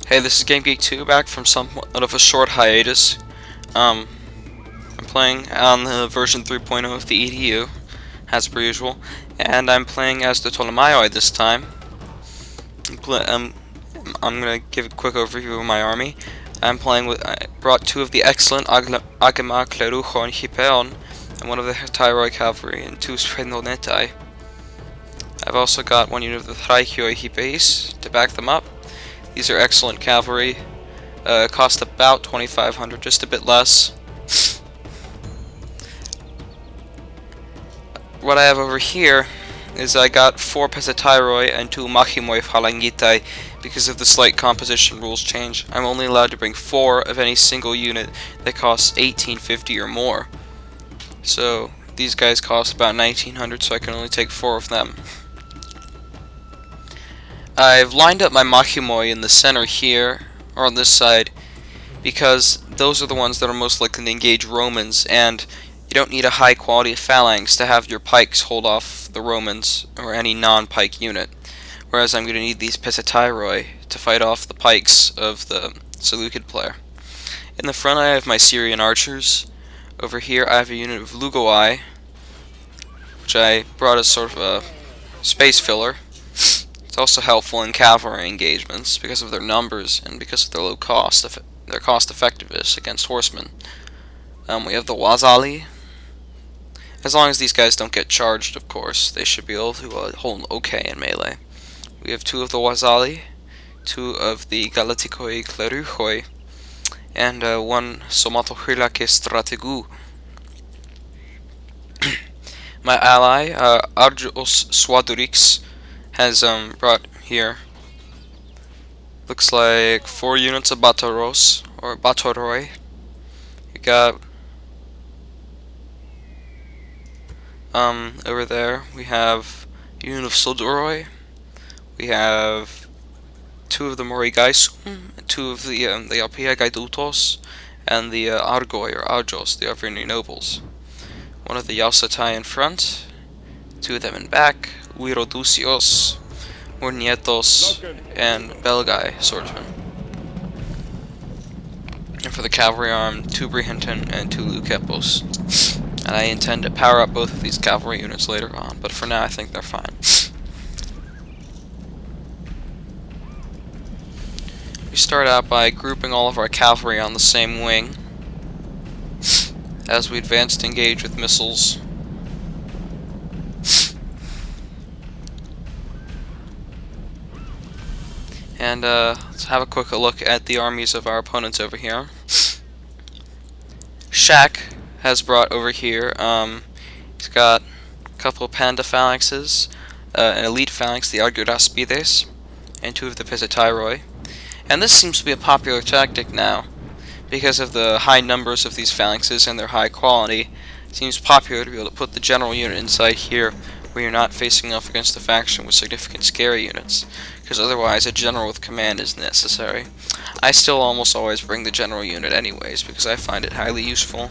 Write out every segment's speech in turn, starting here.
Hey, this is GameGeek2 back from somewhat of a short hiatus. I'm playing on the version 3.0 of the EDU, as per usual, and I'm playing as the Ptolemaioi this time. I'm gonna give a quick overview of my army. I brought two of the excellent Agema Klerucho and Hipeon, and one of the Tyroi Cavalry, and two Sphenonetai. I've also got one unit of the Thrachioi Hipeis to back them up. These are excellent cavalry. Cost about 2,500, just a bit less. What I have over here is I got 4 Pesatyroi and 2 Machimoi Phalangitai. Because of the slight composition rules change, I'm only allowed to bring 4 of any single unit that costs 1,850 or more. So these guys cost about 1,900, so I can only take 4 of them. I've lined up my Machimoi in the center here, or on this side, because those are the ones that are most likely to engage Romans, and you don't need a high quality phalanx to have your pikes hold off the Romans, or any non-pike unit. Whereas I'm going to need these Pesatyroi to fight off the pikes of the Seleucid player. In the front I have my Syrian archers. Over here I have a unit of Lugoi, which I brought as sort of a space filler. It's also helpful in cavalry engagements because of their numbers and because of their low cost, their cost effectiveness against horsemen. We have the Wazali. As long as these guys don't get charged, of course, they should be able to hold okay in melee. We have 2 of the Wazali, 2 of the Galatikoi Kleruchoi, and 1 Somatohilake Strategu. My ally, Arjos Suadurix, has brought here, looks like 4 units of Batoros, or Batoroi. We got, over there, we have a unit of Soduroi. We have 2 of the Morigaisum, 2 of the Alpia Gaidutos, and the Argoi, or Arjos, the Arverni nobles. 1 of the Yausatai in front, 2 of them in back, Uirodusios, Murnietos, and Belgai swordsmen. And for the cavalry arm, 2 Brihinton and 2 Lukepos. And I intend to power up both of these cavalry units later on, but for now I think they're fine. We start out by grouping all of our cavalry on the same wing as we advance to engage with missiles. And let's have a quick look at the armies of our opponents over here. Shak has brought over here, he's got a couple of panda phalanxes, an elite phalanx, the Argiraspides, and 2 of the Pesatyroi. And this seems to be a popular tactic now, because of the high numbers of these phalanxes and their high quality. It seems popular to be able to put the general unit inside here, where you're not facing off against a faction with significant scary units, because otherwise a general with command is necessary. I still almost always bring the general unit anyways, because I find it highly useful,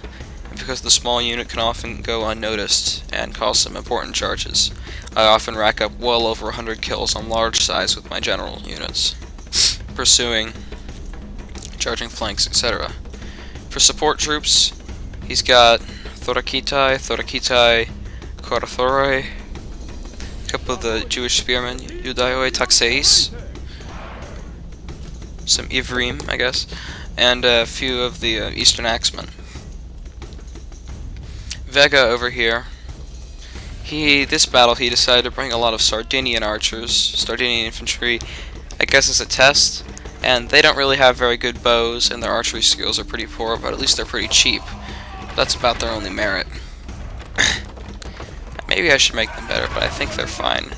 and because the small unit can often go unnoticed and cause some important charges. I often rack up well over 100 kills on large size with my general units, pursuing, charging flanks, etc. For support troops, he's got Thorakitai, Korathoroi, a couple of the Jewish spearmen, Judaioi Taxeis, some Ivrim, I guess, and a few of the Eastern Axemen. Vega over here, this battle he decided to bring a lot of Sardinian archers, Sardinian infantry, I guess as a test, and they don't really have very good bows, and their archery skills are pretty poor, but at least they're pretty cheap. That's about their only merit. Maybe I should make them better, but I think they're fine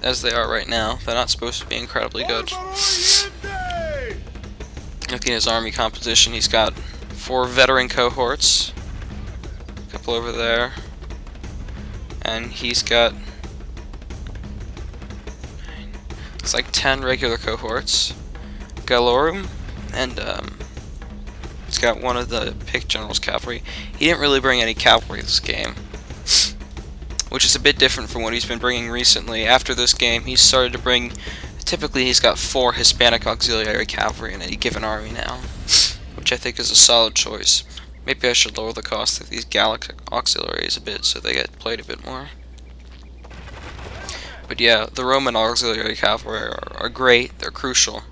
as they are right now. They're not supposed to be incredibly good. Looking at his army composition, he's got 4 veteran cohorts, a couple over there, and he's got, it's like 10 regular cohorts, Galorum, and he's got 1 of the picked general's cavalry. He didn't really bring any cavalry this game, which is a bit different from what he's been bringing recently. After this game, he started to bring typically he's got 4 Hispanic auxiliary cavalry in any given army now, which I think is a solid choice. Maybe I should lower the cost of these Gallic auxiliaries a bit so they get played a bit more. But yeah, the Roman auxiliary cavalry are great, they're crucial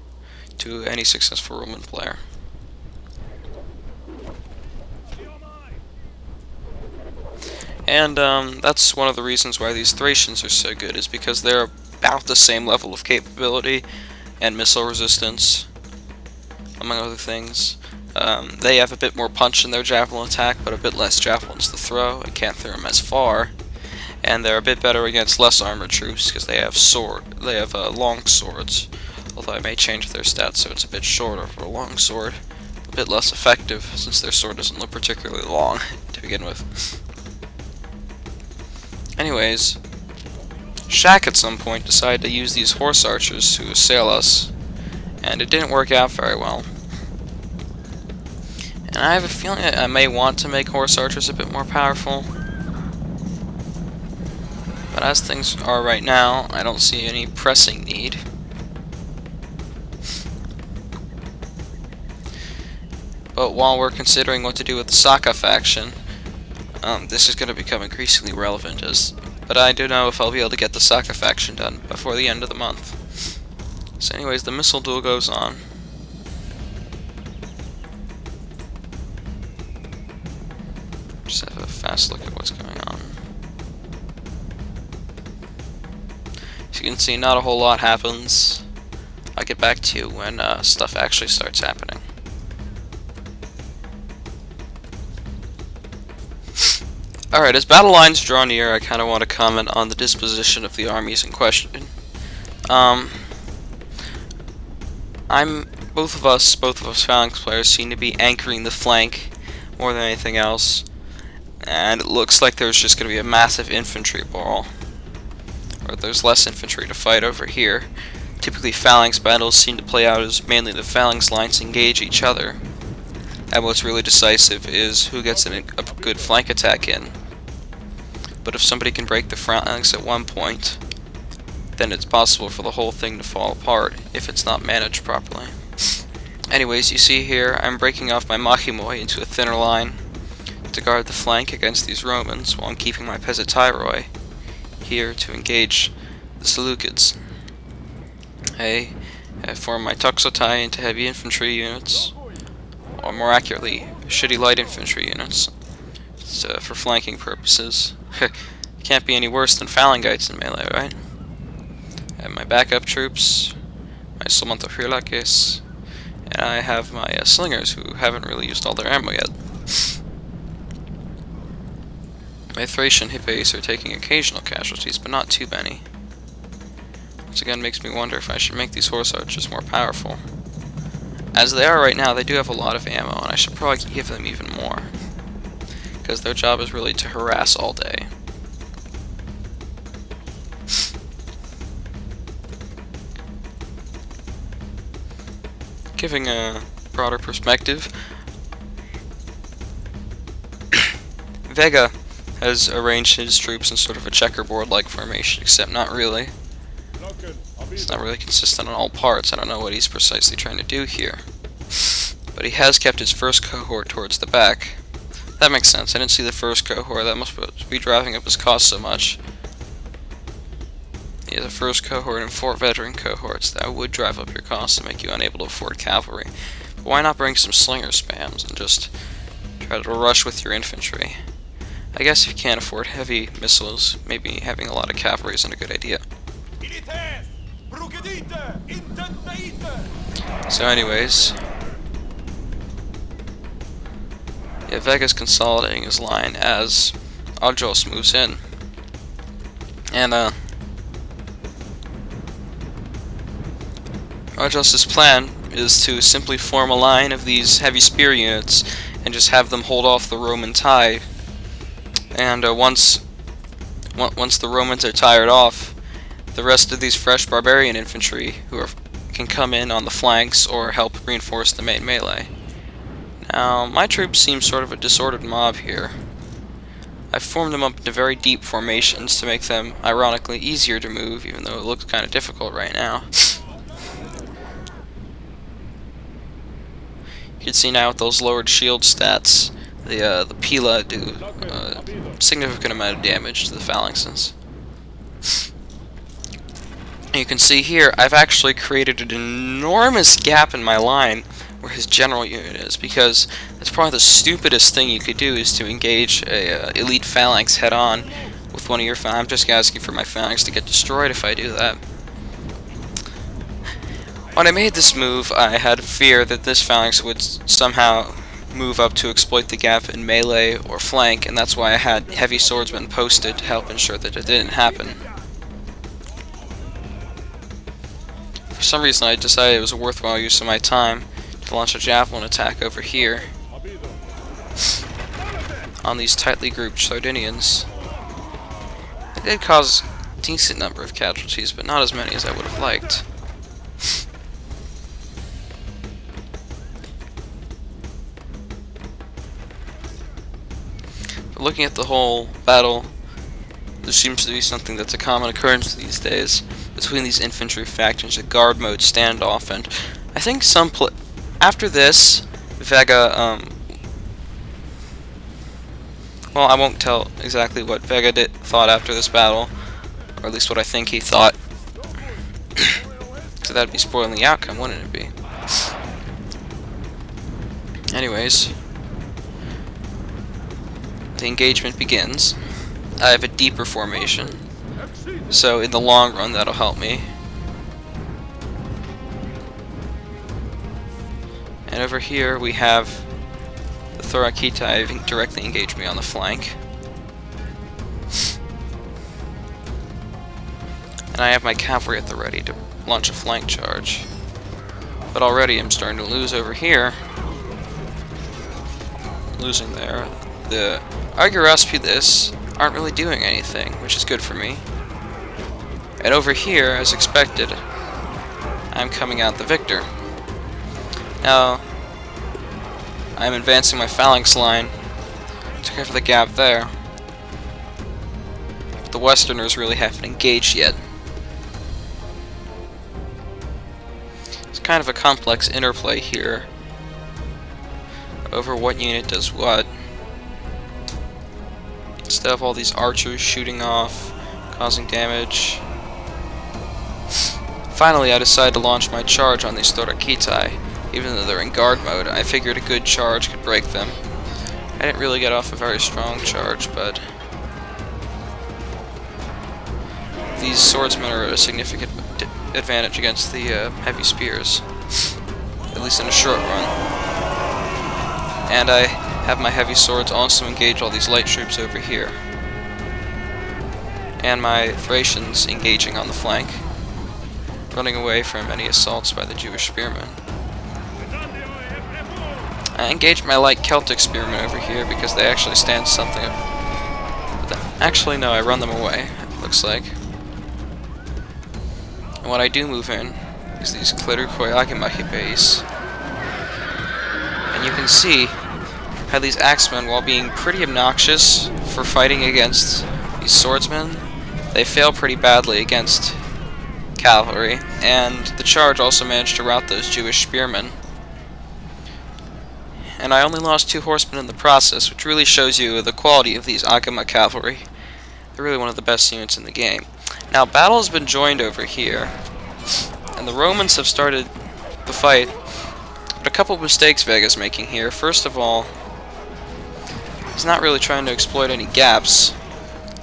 to any successful Roman player. And that's one of the reasons why these Thracians are so good, is because they're about the same level of capability and missile resistance, among other things. They have a bit more punch in their javelin attack, but a bit less javelins to throw, and can't throw them as far. And they're a bit better against less armored troops because they have long swords. Although I may change their stats so it's a bit shorter for a long sword, a bit less effective since their sword doesn't look particularly long to begin with. Anyways, Shak at some point decided to use these horse archers to assail us, and it didn't work out very well. And I have a feeling I may want to make horse archers a bit more powerful. But as things are right now, I don't see any pressing need. But while we're considering what to do with the Saka faction, this is going to become increasingly relevant. But I do know if I'll be able to get the Saka faction done before the end of the month. So anyways, the missile duel goes on. Just have a fast look at what's going on. As you can see, not a whole lot happens. I'll get back to you when stuff actually starts happening. Alright, as battle lines draw near, I kind of want to comment on the disposition of the armies in question. Both of us phalanx players seem to be anchoring the flank more than anything else, and it looks like there's just going to be a massive infantry brawl. Or there's less infantry to fight over here. Typically phalanx battles seem to play out as mainly the phalanx lines engage each other, and what's really decisive is who gets a good flank attack in. But if somebody can break the phalanx at one point, then it's possible for the whole thing to fall apart if it's not managed properly. Anyways, you see here, I'm breaking off my Machimoi into a thinner line to guard the flank against these Romans, while I'm keeping my Pesetairoi here to engage the Seleucids. I form my Toxotai into heavy infantry units, or more accurately, shitty light infantry units, for flanking purposes. Can't be any worse than Phalangites in melee, right? I have my backup troops, my Somantophylakes, and I have my slingers, who haven't really used all their ammo yet. My Thracian Hippes are taking occasional casualties, but not too many. Once again, makes me wonder if I should make these horse archers more powerful. As they are right now, they do have a lot of ammo, and I should probably give them even more, because their job is really to harass all day. Giving a broader perspective, Vega has arranged his troops in sort of a checkerboard-like formation, except not really. It's not really consistent on all parts. I don't know what he's precisely trying to do here. But he has kept his first cohort towards the back. That makes sense. I didn't see the first cohort. That must be driving up his cost so much. He has a first cohort and 4 veteran cohorts. That would drive up your costs and make you unable to afford cavalry. But why not bring some slinger spams and just try to rush with your infantry? I guess if you can't afford heavy missiles, maybe having a lot of cavalry isn't a good idea. So anyways, yeah, Vega's consolidating his line as Arjos moves in. And Arjos' plan is to simply form a line of these heavy spear units and just have them hold off the Roman tide. And once the Romans are tired off, the rest of these fresh barbarian infantry can come in on the flanks or help reinforce the main melee. Now, my troops seem sort of a disordered mob here. I've formed them up into very deep formations to make them, ironically, easier to move, even though it looks kind of difficult right now. You can see now with those lowered shield stats, the Pila do a significant amount of damage to the phalanxes. You can see here, I've actually created an enormous gap in my line where his general unit is, because that's probably the stupidest thing you could do, is to engage a elite phalanx head-on with one of your I'm just asking for my phalanx to get destroyed if I do that. When I made this move, I had fear that this phalanx would somehow move up to exploit the gap in melee or flank, and that's why I had heavy swordsmen posted to help ensure that it didn't happen. For some reason, I decided it was a worthwhile use of my time to launch a javelin attack over here on these tightly grouped Sardinians. It did cause a decent number of casualties, but not as many as I would have liked. But looking at the whole battle, there seems to be something that's a common occurrence these days between these infantry factions, a guard mode standoff, and I think after this, Vega, well, I won't tell exactly what Vega thought after this battle, or at least what I think he thought, so that'd be spoiling the outcome, wouldn't it be? Anyways, the engagement begins. I have a deeper formation, so in the long run that'll help me. And over here we have the Thorakitai directly engage me on the flank. And I have my cavalry at the ready to launch a flank charge. But already I'm starting to lose over here. Losing there. The Arjos aren't really doing anything, which is good for me. And over here, as expected, I'm coming out the victor. Now, I'm advancing my phalanx line to cover the gap there. But the Westerners really haven't engaged yet. It's kind of a complex interplay here over what unit does what. Instead of all these archers shooting off, causing damage. Finally, I decided to launch my charge on these Thorakitai. Even though they're in guard mode, I figured a good charge could break them. I didn't really get off a very strong charge, but these swordsmen are at a significant advantage against the heavy spears, at least in a short run. And I have my heavy swords also engage all these light troops over here, and my Thracians engaging on the flank, running away from any assaults by the Jewish spearmen. I engaged my light Celtic spearmen over here because they actually stand something up. Actually, no, I run them away, it looks like. And what I do move in is these Clerukoi Agamahi base. And you can see how these axemen, while being pretty obnoxious for fighting against these swordsmen, they fail pretty badly against cavalry, and the charge also managed to rout those Jewish spearmen. And I only lost 2 horsemen in the process, which really shows you the quality of these Agama cavalry. They're really one of the best units in the game. Now, battle has been joined over here, and the Romans have started the fight, but a couple of mistakes Vega's making here. First of all, he's not really trying to exploit any gaps,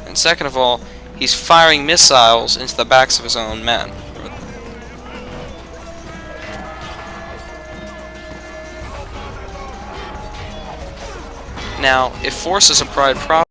and second of all, he's firing missiles into the backs of his own men. Now, if force is a pride problem,